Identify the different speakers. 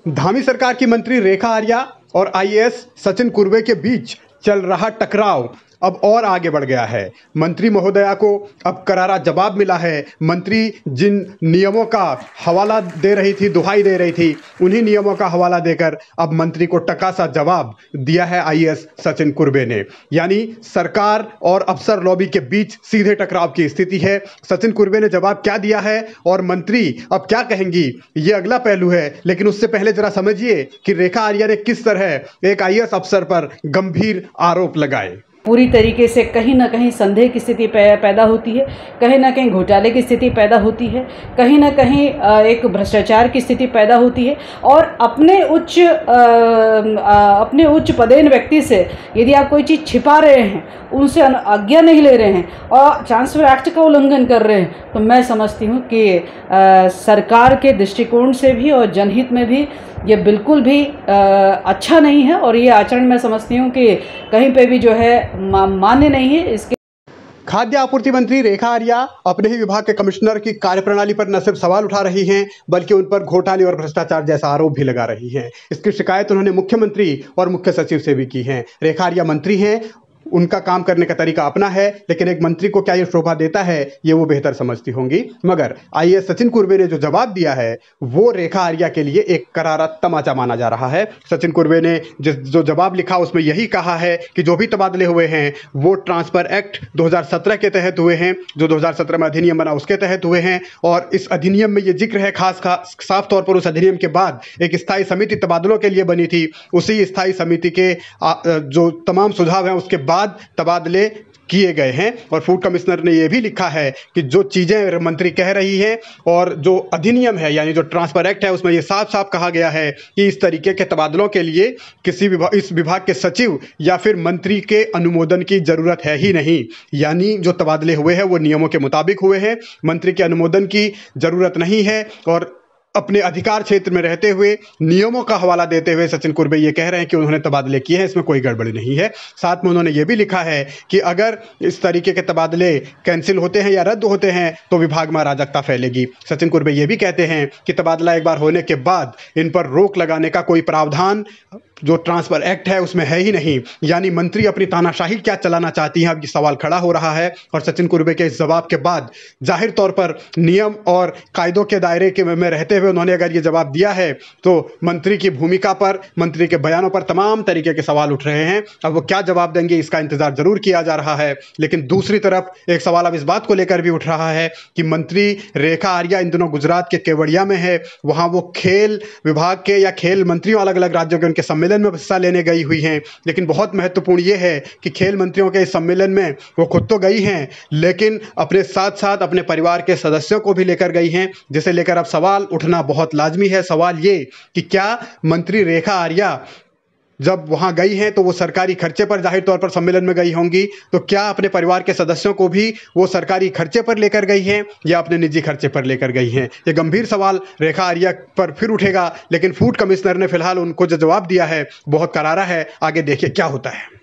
Speaker 1: धामी सरकार की मंत्री रेखा आर्या और आईएएस सचिन कुर्वे के बीच चल रहा टकराव अब और आगे बढ़ गया है। मंत्री महोदया को अब करारा जवाब मिला है। मंत्री जिन नियमों का हवाला दे रही थी, दुहाई दे रही थी, उन्हीं नियमों का हवाला देकर अब मंत्री को टका सा जवाब दिया है आईएएस सचिन कुर्वे ने। यानी सरकार और अफसर लॉबी के बीच सीधे टकराव की स्थिति है। सचिन कुर्वे ने जवाब क्या दिया है और मंत्री अब क्या कहेंगी, ये अगला पहलू है। लेकिन उससे पहले जरा समझिए कि रेखा आर्या ने किस तरह एक आईएएस अफसर पर गंभीर आरोप लगाए।
Speaker 2: पूरी तरीके से कहीं ना कहीं संदेह की स्थिति पैदा होती है, कहीं ना कहीं घोटाले की स्थिति पैदा होती है, कहीं ना कहीं एक भ्रष्टाचार की स्थिति पैदा होती है। और अपने उच्च पदेन व्यक्ति से यदि आप कोई चीज़ छिपा रहे हैं, उनसे आज्ञा नहीं ले रहे हैं और ट्रांसफर एक्ट का उल्लंघन कर रहे हैं, तो मैं समझती हूँ कि सरकार के दृष्टिकोण से भी और जनहित में भी ये बिल्कुल भी अच्छा नहीं है। और ये आचरण मैं समझती हूँ कि कहीं पे भी जो है मान्य नहीं है। इसके
Speaker 1: खाद्य आपूर्ति मंत्री रेखा आर्या अपने ही विभाग के कमिश्नर की कार्यप्रणाली पर न सिर्फ सवाल उठा रही हैं, बल्कि उन पर घोटाले और भ्रष्टाचार जैसा आरोप भी लगा रही हैं। इसकी शिकायत उन्होंने मुख्यमंत्री और मुख्य सचिव से भी की है। रेखा आर्या मंत्री हैं, उनका काम करने का तरीका अपना है, लेकिन एक मंत्री को क्या ये शोभा देता है, ये वो बेहतर समझती होंगी। मगर आईएएस सचिन कुर्वे ने जो जवाब दिया है, वो रेखा आर्या के लिए एक करारा तमाचा माना जा रहा है। सचिन कुर्वे ने जो जवाब लिखा उसमें यही कहा है कि जो भी तबादले हुए हैं वो ट्रांसफर एक्ट 2017 के तहत हुए हैं, जो 2017 में अधिनियम बना उसके तहत हुए हैं। और इस अधिनियम में ये जिक्र है खास साफ तौर पर उस अधिनियम के बाद एक स्थायी समिति तबादलों के लिए बनी थी। उसी स्थायी समिति के जो तमाम सुझाव हैं उसके बाद तबादले किए गए हैं। और फूड कमिश्नर ने यह भी लिखा है कि जो चीज़ें मंत्री कह रही हैं और जो अधिनियम है यानी जो ट्रांसफर एक्ट है उसमें ये साफ साफ कहा गया है कि इस तरीके के तबादलों के लिए इस विभाग के सचिव या फिर मंत्री के अनुमोदन की ज़रूरत है ही नहीं। यानी जो तबादले हुए हैं वो नियमों के मुताबिक हुए हैं, मंत्री के अनुमोदन की ज़रूरत नहीं है। और अपने अधिकार क्षेत्र में रहते हुए नियमों का हवाला देते हुए सचिन कुर्वे ये कह रहे हैं कि उन्होंने तबादले किए हैं, इसमें कोई गड़बड़ी नहीं है। साथ में उन्होंने ये भी लिखा है कि अगर इस तरीके के तबादले कैंसिल होते हैं या रद्द होते हैं तो विभाग में अराजकता फैलेगी। सचिन कुर्वे ये भी कहते हैं कि तबादला एक बार होने के बाद इन पर रोक लगाने का कोई प्रावधान जो ट्रांसफर एक्ट है उसमें है ही नहीं। यानी मंत्री अपनी तानाशाही क्या चलाना चाहती हैं, अब ये सवाल खड़ा हो रहा है। और सचिन कुर्वे के इस जवाब के बाद जाहिर तौर पर नियम और कायदों के दायरे के में रहते हुए उन्होंने अगर ये जवाब दिया है तो मंत्री की भूमिका पर, मंत्री के बयानों पर तमाम तरीके के सवाल उठ रहे हैं। अब वो क्या जवाब देंगे इसका इंतजार जरूर किया जा रहा है। लेकिन दूसरी तरफ एक सवाल अब इस बात को लेकर भी उठ रहा है कि मंत्री रेखा आर्या इन दिनों गुजरात के केवड़िया में है। वहाँ वो खेल विभाग के या खेल मंत्रियों अलग अलग राज्यों के उनके सम्मेलन में हिस्सा लेने गई हुई हैं। लेकिन बहुत महत्वपूर्ण यह है कि खेल मंत्रियों के इस सम्मेलन में वो खुद तो गई हैं, लेकिन अपने साथ साथ अपने परिवार के सदस्यों को भी लेकर गई हैं, जिसे लेकर अब सवाल उठना बहुत लाजमी है। सवाल ये कि क्या मंत्री रेखा आर्या जब वहां गई हैं तो वो सरकारी खर्चे पर जाहिर तौर पर सम्मेलन में गई होंगी, तो क्या अपने परिवार के सदस्यों को भी वो सरकारी खर्चे पर लेकर गई हैं या अपने निजी खर्चे पर लेकर गई हैं? ये गंभीर सवाल रेखा आर्या पर फिर उठेगा। लेकिन फूड कमिश्नर ने फिलहाल उनको जो जवाब दिया है बहुत करारा है। आगे देखिए क्या होता है।